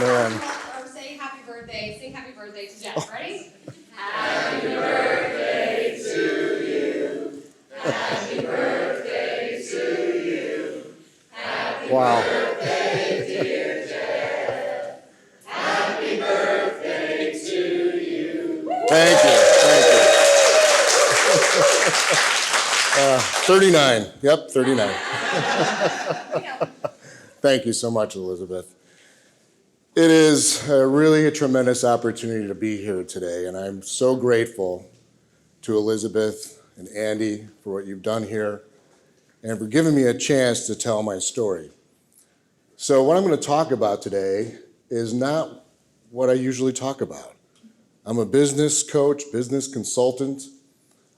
man. Or say happy birthday. Sing happy birthday to Jeff. Ready? Happy birthday to you. Happy birthday to you. Happy birthday, dear Jeff. Happy birthday to you. Thank you. 39. Yep, 39. Thank you so much, Elizabeth. It is really a tremendous opportunity to be here today, and I'm so grateful to Elizabeth and Andy for what you've done here and for giving me a chance to tell my story. So what I'm going to talk about today is not what I usually talk about. I'm a business coach, business consultant.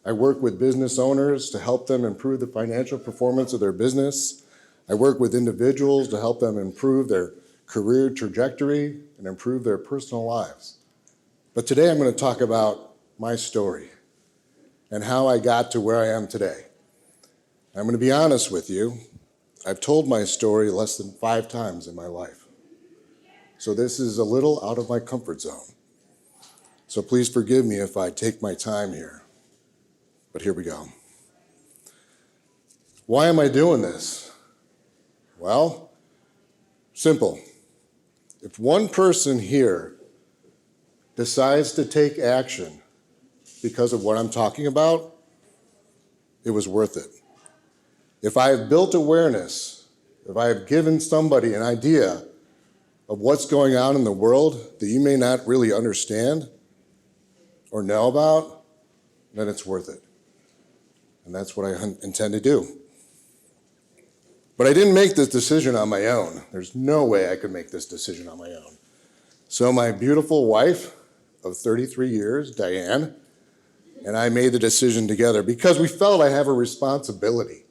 I work with business owners to help them improve the financial performance of their business. I work with individuals to help them improve their career trajectory and improve their personal lives. But today I'm going to talk about my story and how I got to where I am today. I'm going to be honest with you. I've told my story less than 5 times in my life. So this is a little out of my comfort zone. So please forgive me if I take my time here. But here we go. Why am I doing this? Well, simple. If one person here decides to take action because of what I'm talking about, it was worth it. If I have built awareness, if I have given somebody an idea of what's going on in the world that you may not really understand or know about, then it's worth it. And that's what I intend to do. But I didn't make this decision on my own. There's no way I could make this decision on my own. So my beautiful wife of 33 years, Dian, and I made the decision together because we felt I have a responsibility,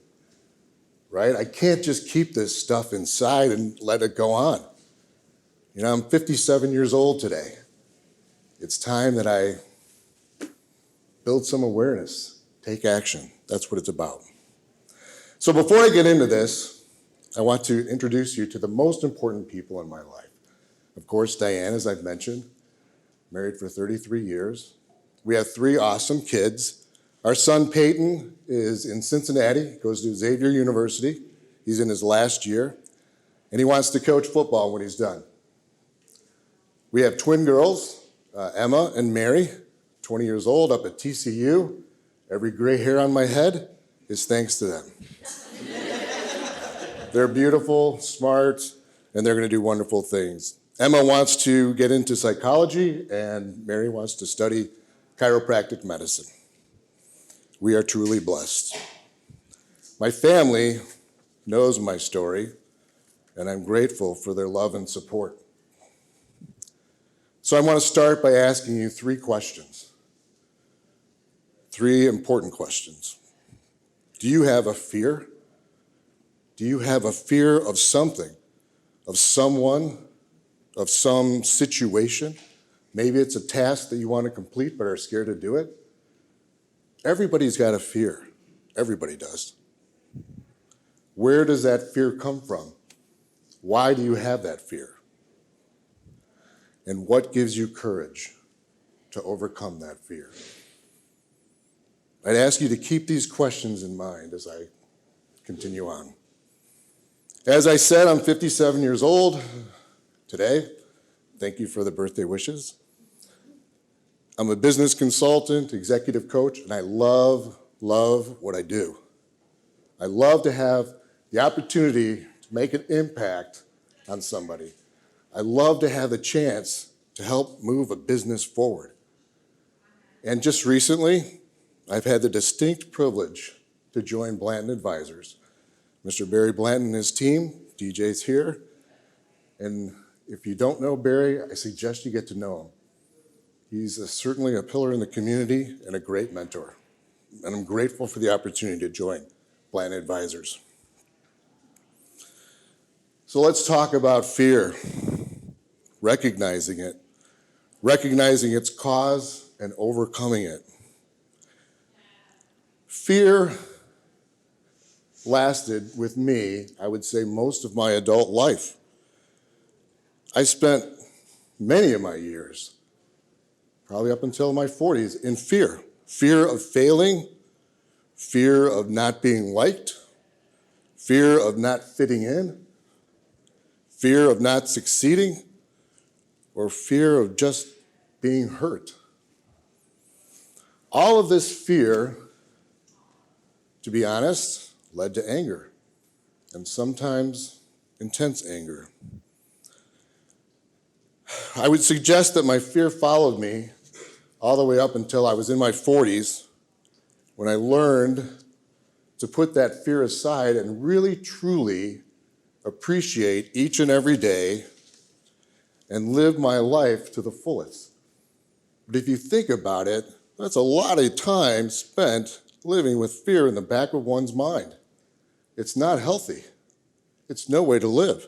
right? I can't just keep this stuff inside and let it go on. You know, I'm 57 years old today. It's time that I build some awareness, take action. That's what it's about. So before I get into this, I want to introduce you to the most important people in my life. Of course, Dian, as I've mentioned, married for 33 years. We have 3 awesome kids. Our son Payton is in Cincinnati, goes to Xavier University. He's in his last year, and he wants to coach football when he's done. We have twin girls, Emma and Mary, 20 years old, up at TCU. Every gray hair on my head is thanks to them. They're beautiful, smart, and they're going to do wonderful things. Emma wants to get into psychology, and Mary wants to study chiropractic medicine. We are truly blessed. My family knows my story, and I'm grateful for their love and support. So I want to start by asking you 3 questions. 3 important questions. Do you have a fear? Do you have a fear of something, of someone, of some situation? Maybe it's a task that you want to complete but are scared to do it. Everybody's got a fear. Everybody does. Where does that fear come from? Why do you have that fear? And what gives you courage to overcome that fear? I'd ask you to keep these questions in mind as I continue on. As I said, I'm 57 years old today. Thank you for the birthday wishes. I'm a business consultant, executive coach, and I love what I do. I love to have the opportunity to make an impact on somebody. I love to have the chance to help move a business forward. And just recently, I've had the distinct privilege to join Blanton Advisors. Mr. Barry Blanton and his team, DJ's here. And if you don't know Barry, I suggest you get to know him. He's certainly a pillar in the community and a great mentor. And I'm grateful for the opportunity to join Blanton Advisors. So let's talk about fear, recognizing it, recognizing its cause and overcoming it. Fear lasted with me, I would say, most of my adult life. I spent many of my years, probably up until my 40s, in fear. Fear of failing, fear of not being liked, fear of not fitting in, fear of not succeeding, or fear of just being hurt. All of this fear, to be honest, led to anger, and sometimes intense anger. I would suggest that my fear followed me all the way up until I was in my 40s, when I learned to put that fear aside and really, truly appreciate each and every day and live my life to the fullest. But if you think about it, that's a lot of time spent living with fear in the back of one's mind. It's not healthy. It's no way to live.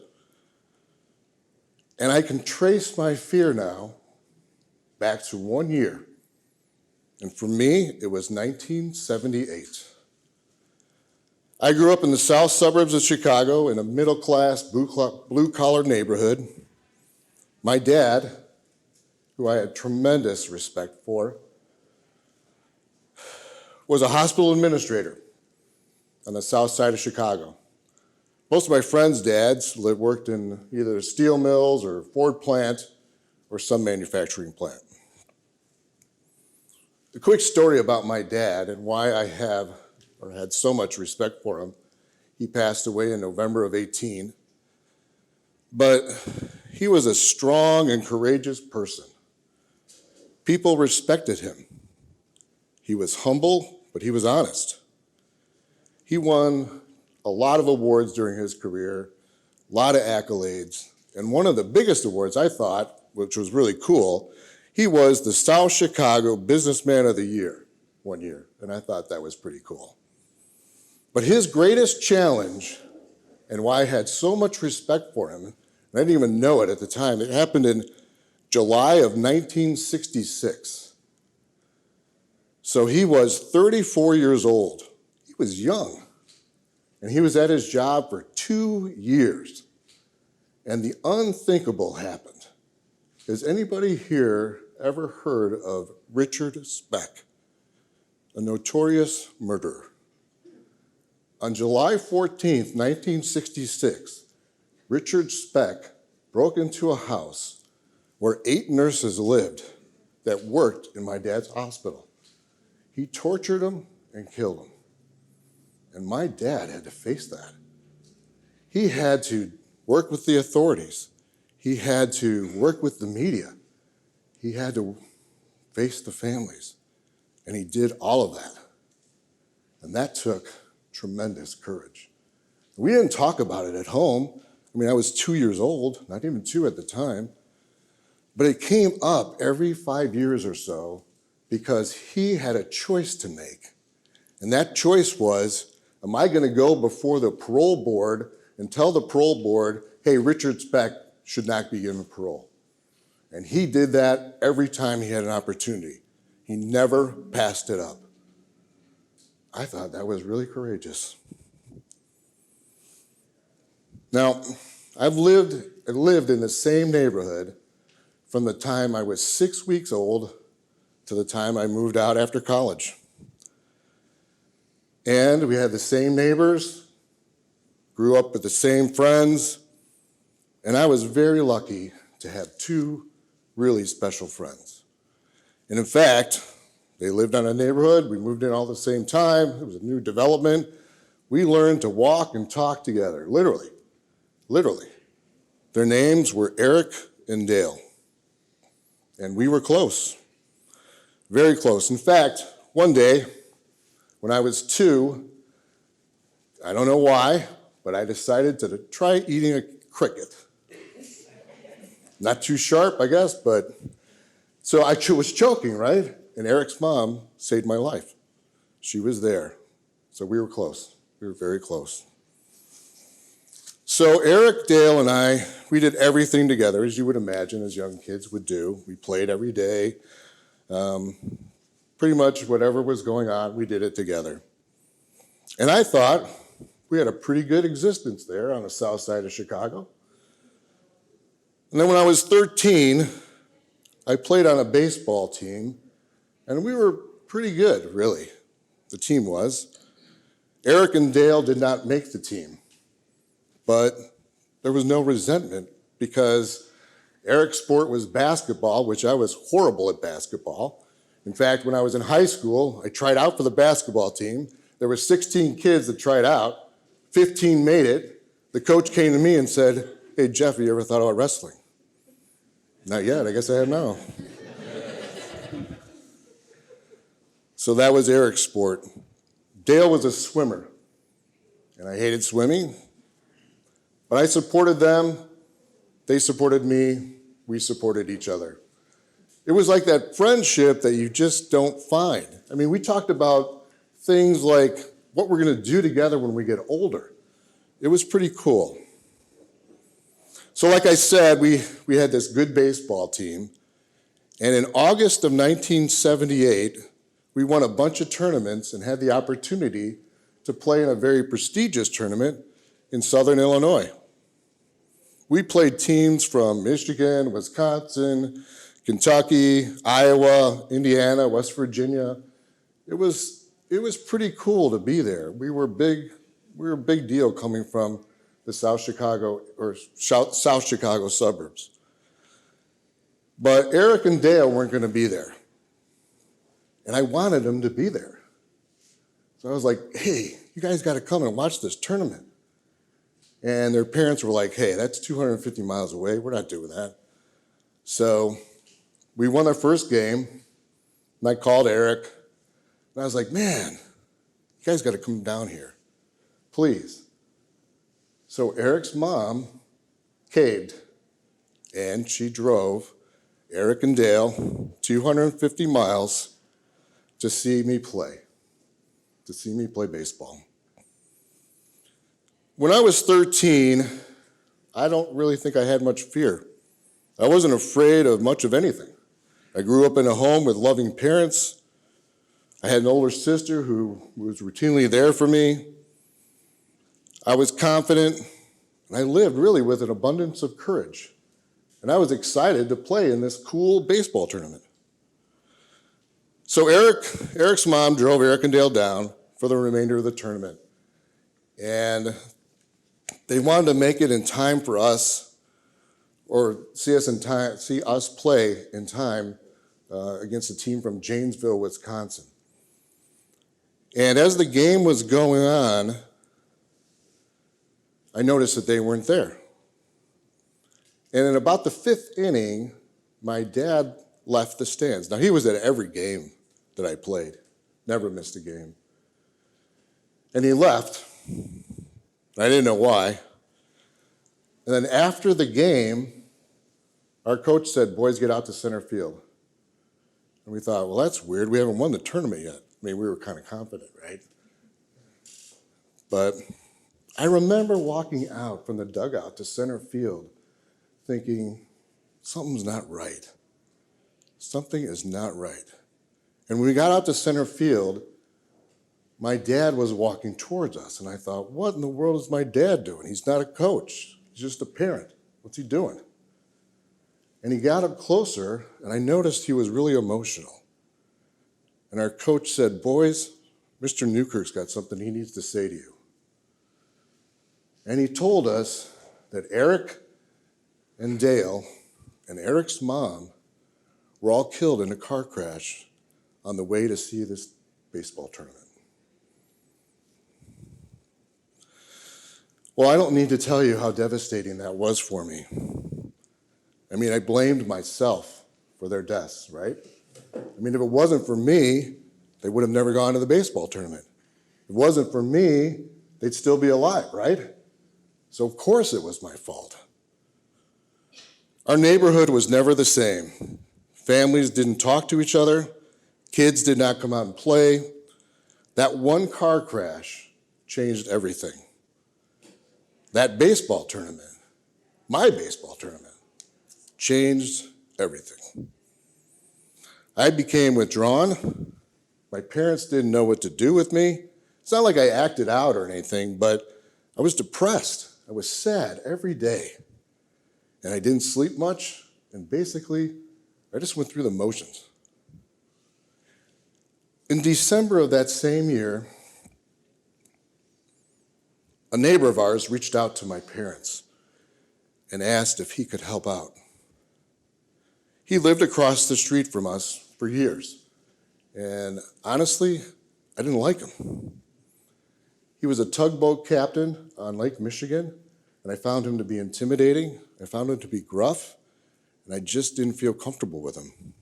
And I can trace my fear now back to 1 year. And for me, it was 1978. I grew up in the south suburbs of Chicago in a middle-class, blue-collar neighborhood. My dad, who I had tremendous respect for, was a hospital administrator on the south side of Chicago. Most of my friends' dads worked in either steel mills or Ford plant or some manufacturing plant. A quick story about my dad and why I have or had so much respect for him. He passed away in November of 18, but he was a strong and courageous person. People respected him. He was humble, but he was honest. He won a lot of awards during his career, a lot of accolades, and one of the biggest awards, I thought, which was really cool, he was the South Chicago Businessman of the Year 1 year, and I thought that was pretty cool. But his greatest challenge, and why I had so much respect for him, and I didn't even know it at the time, it happened in July of 1966. So he was 34 years old. He was young, and he was at his job for 2 years. And the unthinkable happened. Has anybody here ever heard of Richard Speck, a notorious murderer? On July 14th, 1966, Richard Speck broke into a house where 8 nurses lived that worked in my dad's hospital. He tortured them and killed them. And my dad had to face that. He had to work with the authorities. He had to work with the media. He had to face the families. And he did all of that. And that took tremendous courage. We didn't talk about it at home. I mean, I was 2 years old, not even 2 at the time. But it came up every 5 years or so because he had a choice to make. And that choice was, am I going to go before the parole board and tell the parole board, hey, Richard Speck should not be given parole? And he did that every time he had an opportunity. He never passed it up. I thought that was really courageous. Now, I've lived in the same neighborhood from the time I was 6 weeks old to the time I moved out after college. And we had the same neighbors, grew up with the same friends, and I was very lucky to have 2 really special friends. And in fact, they lived on a neighborhood, we moved in all at the same time, it was a new development. We learned to walk and talk together, literally. Their names were Eric and Dale. And we were close, very close. In fact, one day, when I was 2, I don't know why, but I decided to try eating a cricket. Not too sharp, I guess, but so I was choking, right? And Eric's mom saved my life. She was there. So we were close. We were very close. So Eric, Dale, and I, we did everything together, as you would imagine, as young kids would do. We played every day. Pretty much whatever was going on, we did it together. And I thought we had a pretty good existence there on the south side of Chicago. And then when I was 13, I played on a baseball team, and we were pretty good, really. The team was. Eric and Dale did not make the team, but there was no resentment because Eric's sport was basketball, which I was horrible at basketball. In fact, when I was in high school, I tried out for the basketball team. There were 16 kids that tried out, 15 made it. The coach came to me and said, "Hey, Jeff, you ever thought about wrestling?" Not yet, I guess I have now. So that was Eric's sport. Dale was a swimmer, and I hated swimming, but I supported them, they supported me, we supported each other. It was like that friendship that you just don't find. I mean, we talked about things like what we're gonna do together when we get older. It was pretty cool. So like I said, we had this good baseball team, and in August of 1978, we won a bunch of tournaments and had the opportunity to play in a very prestigious tournament in Southern Illinois. We played teams from Michigan, Wisconsin, Kentucky, Iowa, Indiana, West Virginia. It was pretty cool to be there. We were a big deal coming from the South Chicago suburbs. But Eric and Dale weren't going to be there. And I wanted them to be there. So I was like, "Hey, you guys got to come and watch this tournament." And their parents were like, "Hey, that's 250 miles away. We're not doing that." So we won our first game, and I called Eric, and I was like, "Man, you guys got to come down here, please." So Eric's mom caved, and she drove Eric and Dale 250 miles to see me play baseball. When I was 13, I don't really think I had much fear. I wasn't afraid of much of anything. I grew up in a home with loving parents. I had an older sister who was routinely there for me. I was confident, and I lived really with an abundance of courage. And I was excited to play in this cool baseball tournament. So Eric's mom drove Eric and Dale down for the remainder of the tournament. And they wanted to make it in time for us, or see us play in time against a team from Janesville, Wisconsin. And as the game was going on, I noticed that they weren't there. And in about the fifth inning, my dad left the stands. Now, he was at every game that I played, never missed a game. And he left. I didn't know why. And then after the game, our coach said, "Boys, get out to center field." And we thought, well, that's weird. We haven't won the tournament yet. I mean, we were kind of confident, right? But I remember walking out from the dugout to center field thinking, something's not right. Something is not right. And when we got out to center field, my dad was walking towards us, and I thought, what in the world is my dad doing? He's not a coach. He's just a parent. What's he doing? And he got up closer, and I noticed he was really emotional. And our coach said, "Boys, Mr. Newkirk's got something he needs to say to you." And he told us that Eric and Dale and Eric's mom were all killed in a car crash on the way to see this baseball tournament. Well, I don't need to tell you how devastating that was for me. I mean, I blamed myself for their deaths, right? I mean, if it wasn't for me, they would have never gone to the baseball tournament. If it wasn't for me, they'd still be alive, right? So of course it was my fault. Our neighborhood was never the same. Families didn't talk to each other. Kids did not come out and play. That one car crash changed everything. That baseball tournament, my baseball tournament, changed everything. I became withdrawn. My parents didn't know what to do with me. It's not like I acted out or anything, but I was depressed. I was sad every day. and I didn't sleep much, and basically, I just went through the motions. In December of that same year, a neighbor of ours reached out to my parents and asked if he could help out. He lived across the street from us for years, and honestly, I didn't like him. He was a tugboat captain on Lake Michigan, and I found him to be intimidating, I found him to be gruff, and I just didn't feel comfortable with him.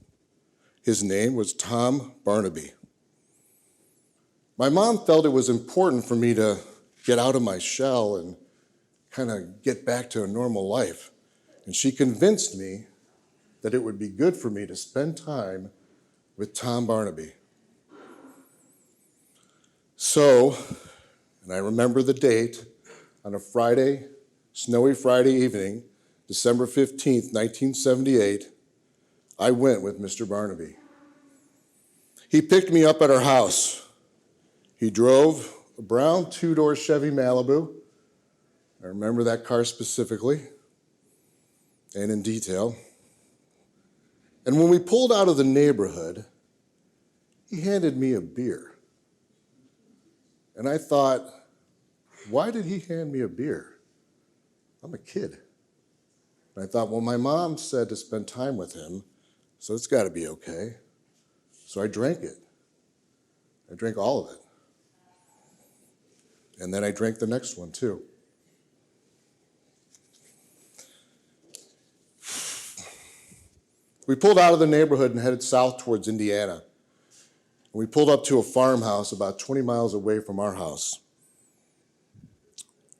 His name was Tom Barnaby. My mom felt it was important for me to get out of my shell and kind of get back to a normal life. And she convinced me that it would be good for me to spend time with Tom Barnaby. So, and I remember the date, on a Friday, snowy Friday evening, December 15th, 1978, I went with Mr. Barnaby. He picked me up at our house. He drove a brown two-door Chevy Malibu. I remember that car specifically and in detail. And when we pulled out of the neighborhood, he handed me a beer. And I thought, why did he hand me a beer? I'm a kid. And I thought, well, my mom said to spend time with him, so it's got to be okay. So I drank it. I drank all of it. And then I drank the next one, too. We pulled out of the neighborhood and headed south towards Indiana. We pulled up to a farmhouse about 20 miles away from our house.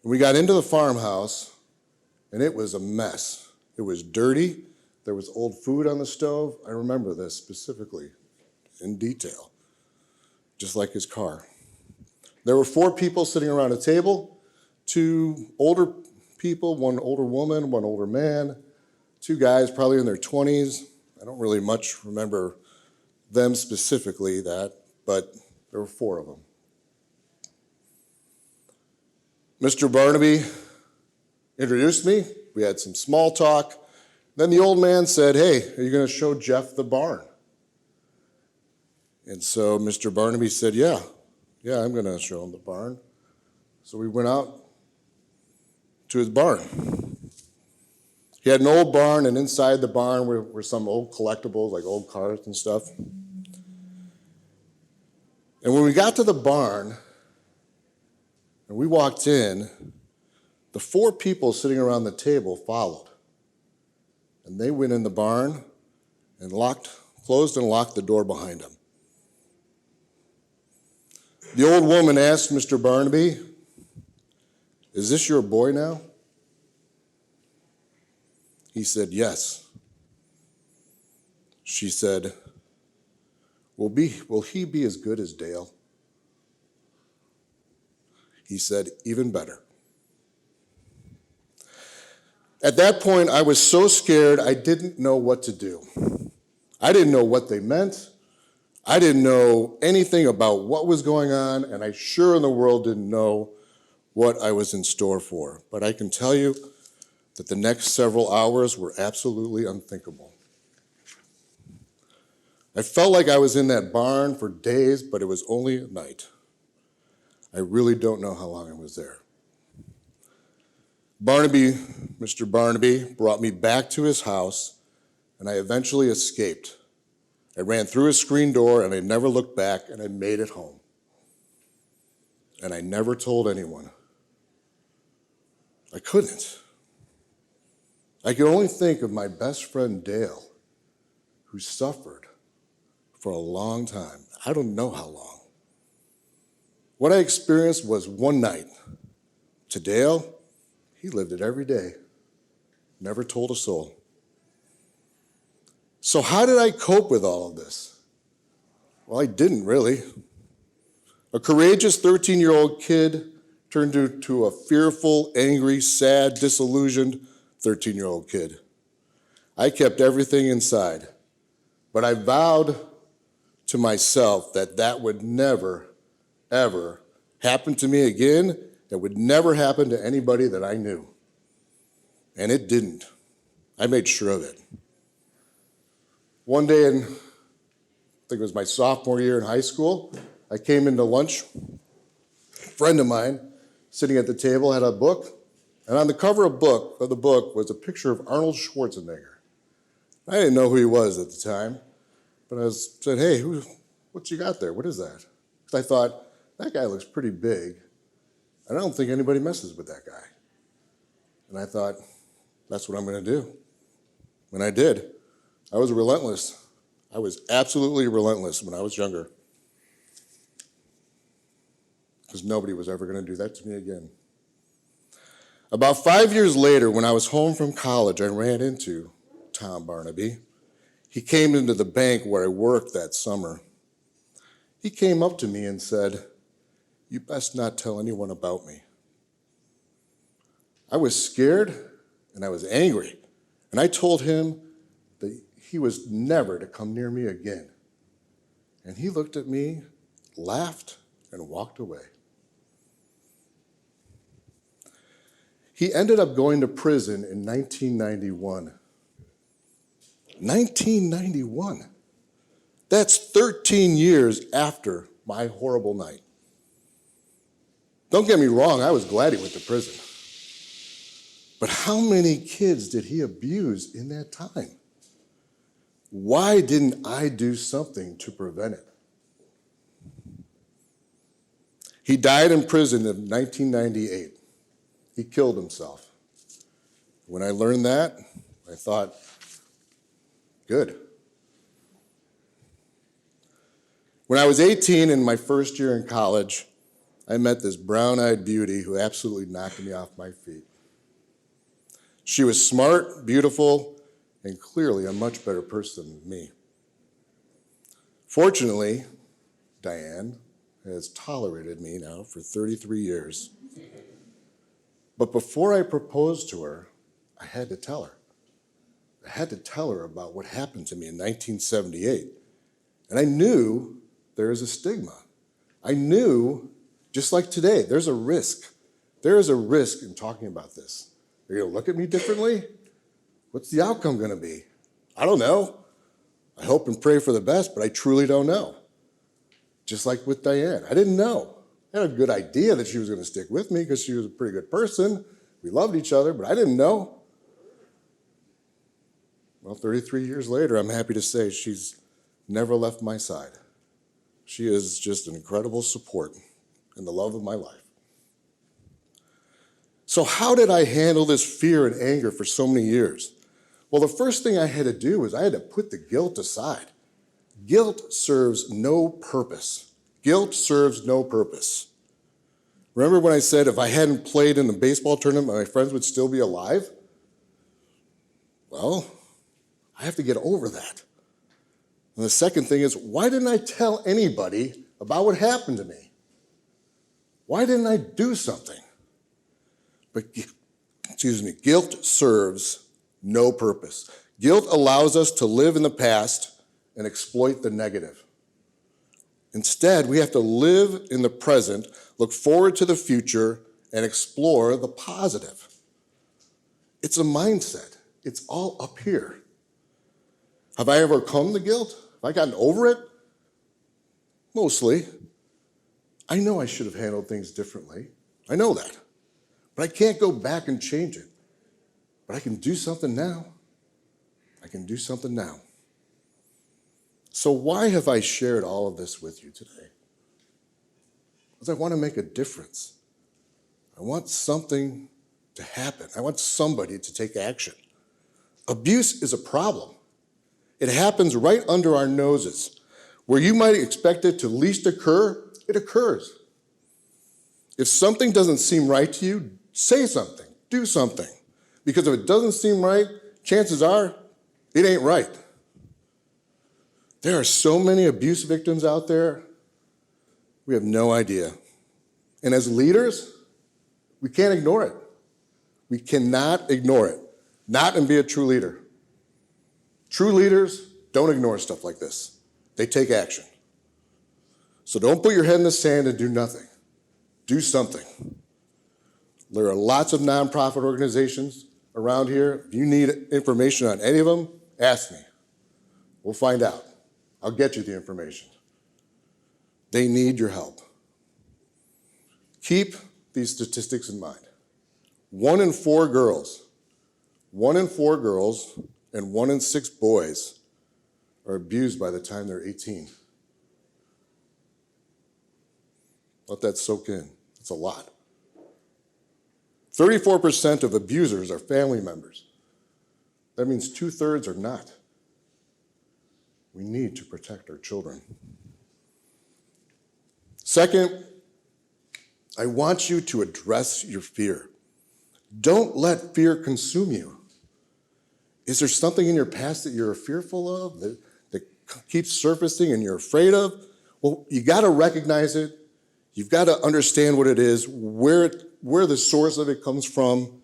We got into the farmhouse, and it was a mess. It was dirty. There was old food on the stove. I remember this specifically in detail, just like his car. There were 4 people sitting around a table, 2 older people, 1 older woman, 1 older man, 2 guys probably in their 20s. I don't really much remember them specifically but there were 4 of them. Mr. Barnaby introduced me. We had some small talk. Then the old man said, hey, are you going to show Jeff the barn? And so Mr. Barnaby said, yeah, I'm going to show him the barn. So we went out to his barn. He had an old barn, and inside the barn were some old collectibles, like old cars and stuff. And when we got to the barn, and we walked in, the 4 people sitting around the table followed. And they went in the barn and closed and locked the door behind them. The old woman asked Mr. Barnaby, is this your boy now? He said, yes. She said, will he be as good as Dale? He said, even better. At that point, I was so scared I didn't know what to do. I didn't know what they meant. I didn't know anything about what was going on, and I sure in the world didn't know what I was in store for. But I can tell you that the next several hours were absolutely unthinkable. I felt like I was in that barn for days, but it was only a night. I really don't know how long I was there. Mr. Barnaby brought me back to his house, and I eventually escaped. I ran through his screen door, and I never looked back, and I made it home. And I never told anyone. I couldn't. I could only think of my best friend, Dale, who suffered for a long time. I don't know how long. What I experienced was one night. To Dale, he lived it every day, never told a soul. So how did I cope with all of this? Well, I didn't really. A courageous 13-year-old kid turned into a fearful, angry, sad, disillusioned 13-year-old kid. I kept everything inside, but I vowed to myself that would never, ever happen to me again. It would never happen to anybody that I knew. And it didn't. I made sure of it. One day I think it was my sophomore year in high school, I came into lunch. A friend of mine sitting at the table had a book, and on the cover of the book was a picture of Arnold Schwarzenegger. I didn't know who he was at the time, but I said, hey, what you got there? What is that? Because I thought, that guy looks pretty big. I don't think anybody messes with that guy. And I thought, that's what I'm going to do. And I did. I was relentless. I was absolutely relentless when I was younger. Because nobody was ever going to do that to me again. About 5 years later, when I was home from college, I ran into Tom Barnaby. He came into the bank where I worked that summer. He came up to me and said, you best not tell anyone about me. I was scared and I was angry. And I told him that he was never to come near me again. And he looked at me, laughed, and walked away. He ended up going to prison in 1991. 1991. That's 13 years after my horrible night. Don't get me wrong, I was glad he went to prison. But how many kids did he abuse in that time? Why didn't I do something to prevent it? He died in prison in 1998. He killed himself. When I learned that, I thought, good. When I was 18 in my first year in college, I met this brown-eyed beauty who absolutely knocked me off my feet. She was smart, beautiful, and clearly a much better person than me. Fortunately, Dian has tolerated me now for 33 years. But before I proposed to her, I had to tell her. I had to tell her about what happened to me in 1978. And I knew there is a stigma. I knew, just like today, there's a risk. There is a risk in talking about this. They're going to look at me differently? What's the outcome going to be? I don't know. I hope and pray for the best, but I truly don't know. Just like with Dian, I didn't know. I had a good idea that she was going to stick with me because she was a pretty good person. We loved each other, but I didn't know. Well, 33 years later, I'm happy to say she's never left my side. She is just an incredible support and the love of my life. So how did I handle this fear and anger for so many years? Well, the first thing I had to do was I had to put the guilt aside. Guilt serves no purpose. Guilt serves no purpose. Remember when I said if I hadn't played in the baseball tournament, my friends would still be alive? Well, I have to get over that. And the second thing is, why didn't I tell anybody about what happened to me? Why didn't I do something? But, guilt serves no purpose. Guilt allows us to live in the past and exploit the negative. Instead, we have to live in the present, look forward to the future, and explore the positive. It's a mindset. It's all up here. Have I overcome the guilt? Have I gotten over it? Mostly. I know I should have handled things differently. I know that. But I can't go back and change it. But I can do something now. I can do something now. So why have I shared all of this with you today? Because I want to make a difference. I want something to happen. I want somebody to take action. Abuse is a problem. It happens right under our noses. Where you might expect it to least occur, it occurs. If something doesn't seem right to you, say something, do something. Because if it doesn't seem right, chances are it ain't right. There are so many abuse victims out there, we have no idea. And as leaders, we can't ignore it. We cannot ignore it. Not and be a true leader. True leaders don't ignore stuff like this. They take action. So don't put your head in the sand and do nothing. Do something. There are lots of nonprofit organizations around here, if you need information on any of them, ask me. We'll find out. I'll get you the information. They need your help. Keep these statistics in mind. 1 in 4 girls and 1 in 6 boys are abused by the time they're 18. Let that soak in. It's a lot. 34% of abusers are family members. That means 2/3 are not. We need to protect our children. Second, I want you to address your fear. Don't let fear consume you. Is there something in your past that you're fearful of, that keeps surfacing and you're afraid of? Well, you got to recognize it. You've got to understand what it is, where the source of it comes from,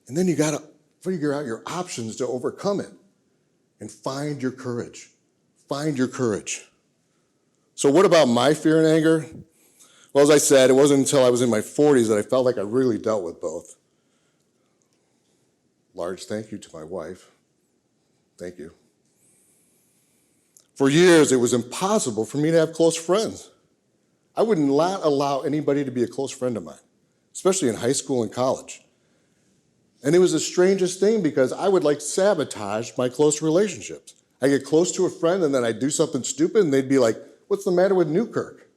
and then you got to figure out your options to overcome it and find your courage. Find your courage. So what about my fear and anger? Well, as I said, it wasn't until I was in my 40s that I felt like I really dealt with both. Large thank you to my wife. Thank you. For years, it was impossible for me to have close friends. I would not allow anybody to be a close friend of mine, especially in high school and college. And it was the strangest thing because I would sabotage my close relationships. I get close to a friend and then I'd do something stupid and they'd be like, "What's the matter with Newkirk?"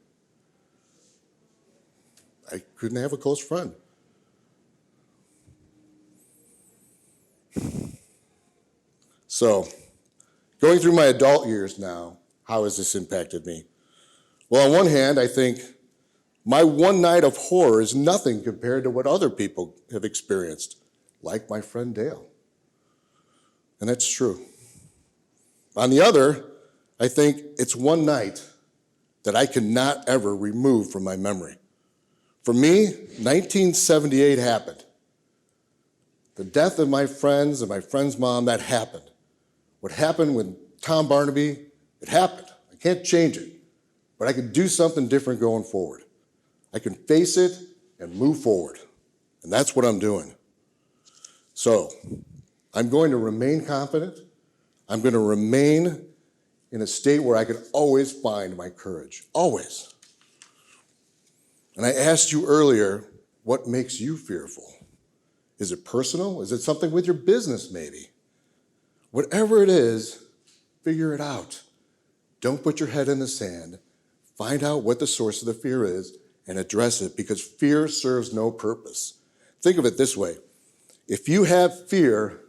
I couldn't have a close friend. So, going through my adult years now, how has this impacted me? Well, on one hand, I think my one night of horror is nothing compared to what other people have experienced, like my friend Dale. And that's true. On the other, I think it's one night that I cannot ever remove from my memory. For me, 1978 happened. The death of my friends and my friend's mom, that happened. What happened with Tom Barnaby, it happened. I can't change it, but I can do something different going forward. I can face it and move forward, and that's what I'm doing. So, I'm going to remain confident. I'm going to remain in a state where I can always find my courage, always. And I asked you earlier, what makes you fearful? Is it personal? Is it something with your business maybe? Whatever it is, figure it out. Don't put your head in the sand. Find out what the source of the fear is and address it, because fear serves no purpose. Think of it this way. If you have fear,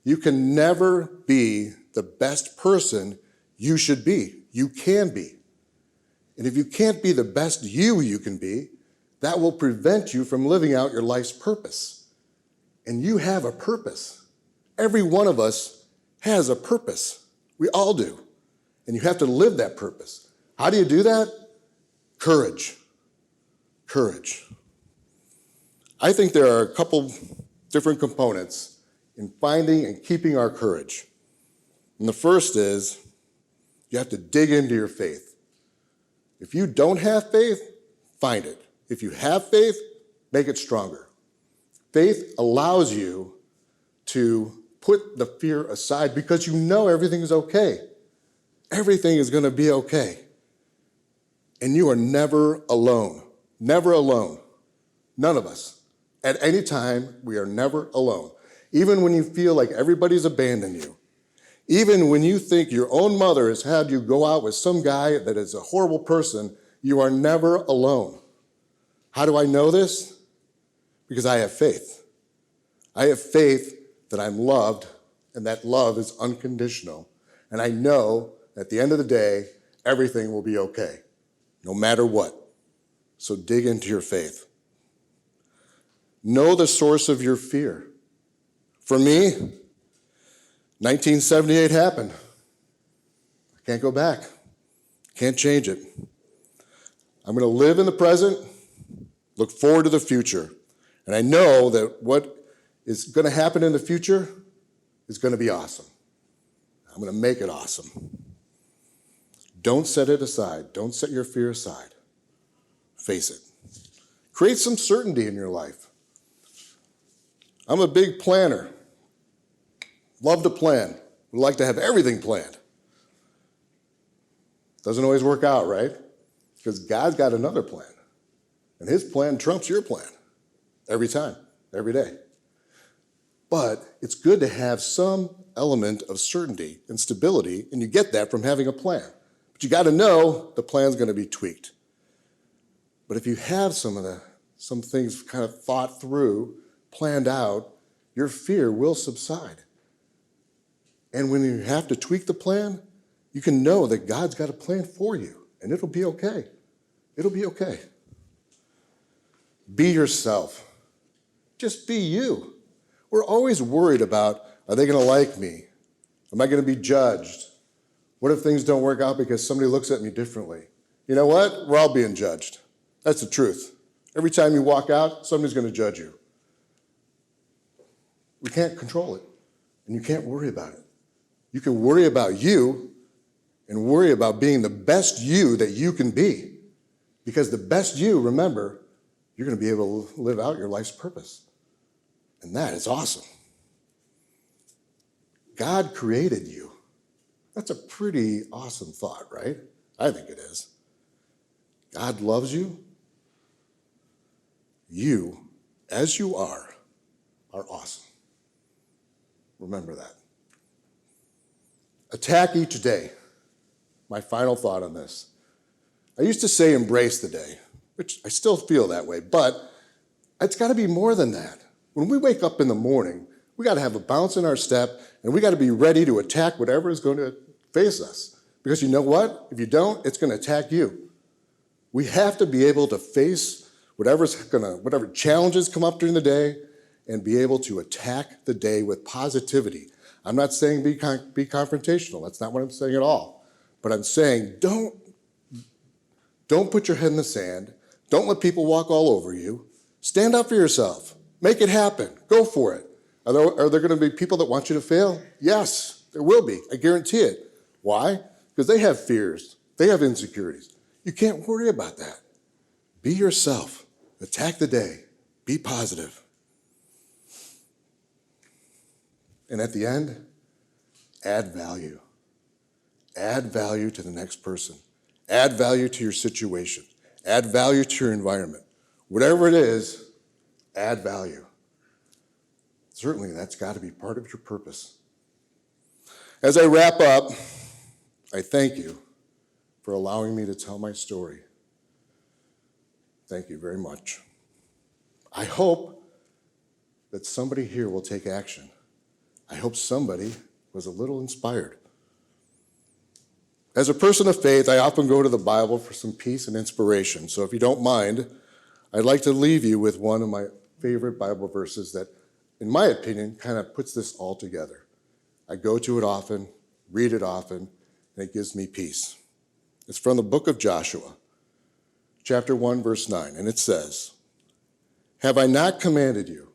you can never be the best person you should be. You can be. And if you can't be the best you can be, that will prevent you from living out your life's purpose. And you have a purpose. Every one of us has a purpose. We all do. And you have to live that purpose. How do you do that? Courage. Courage. I think there are a couple different components in finding and keeping our courage. And the first is you have to dig into your faith. If you don't have faith, find it. If you have faith, make it stronger. Faith allows you to put the fear aside because you know everything is okay. Everything is going to be okay. And you are never alone. Never alone. None of us. At any time, we are never alone. Even when you feel like everybody's abandoned you. Even when you think your own mother has had you go out with some guy that is a horrible person, you are never alone. How do I know this? Because I have faith. I have faith that I'm loved and that love is unconditional. And I know at the end of the day, everything will be okay, no matter what. So dig into your faith. Know the source of your fear. For me, 1978 happened. I can't go back. Can't change it. I'm going to live in the present, look forward to the future. And I know that what is going to happen in the future is going to be awesome. I'm going to make it awesome. Don't set it aside. Don't set your fear aside. Face it. Create some certainty in your life. I'm a big planner. Love to plan. Would like to have everything planned. Doesn't always work out, right? Because God's got another plan. And his plan trumps your plan. Every time, every day. But it's good to have some element of certainty and stability, and you get that from having a plan. But you got to know the plan's going to be tweaked. But if you have some things kind of thought through, planned out, your fear will subside. And when you have to tweak the plan, you can know that God's got a plan for you, and it'll be okay. It'll be okay. Be yourself. Just be you. We're always worried about, are they going to like me? Am I going to be judged? What if things don't work out because somebody looks at me differently? You know what? We're all being judged. That's the truth. Every time you walk out, somebody's going to judge you. We can't control it, and you can't worry about it. You can worry about you and worry about being the best you that you can be. Because the best you, remember, you're going to be able to live out your life's purpose. And that is awesome. God created you. That's a pretty awesome thought, right? I think it is. God loves you. You, as you are awesome. Remember that. Attack each day. My final thought on this. I used to say embrace the day, which I still feel that way, but it's got to be more than that. When we wake up in the morning, we got to have a bounce in our step, and we got to be ready to attack whatever is going to face us. Because you know what? If you don't, it's going to attack you. We have to be able to face whatever challenges come up during the day and be able to attack the day with positivity. I'm not saying be confrontational. That's not what I'm saying at all. But I'm saying don't put your head in the sand. Don't let people walk all over you. Stand up for yourself. Make it happen. Go for it. Are there going to be people that want you to fail? Yes, there will be. I guarantee it. Why? Because they have fears. They have insecurities. You can't worry about that. Be yourself. Attack the day. Be positive. And at the end, add value. Add value to the next person. Add value to your situation. Add value to your environment. Whatever it is, add value. Certainly, that's got to be part of your purpose. As I wrap up, I thank you for allowing me to tell my story. Thank you very much. I hope that somebody here will take action. I hope somebody was a little inspired. As a person of faith, I often go to the Bible for some peace and inspiration. So if you don't mind, I'd like to leave you with one of my favorite Bible verses that, in my opinion, kind of puts this all together. I go to it often, read it often, and it gives me peace. It's from the book of Joshua, chapter 1, verse 9, and it says, "Have I not commanded you?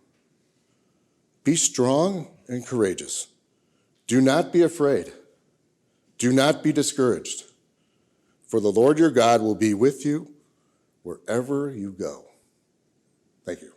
Be strong and courageous. Do not be afraid. Do not be discouraged, for the Lord your God will be with you wherever you go." Thank you.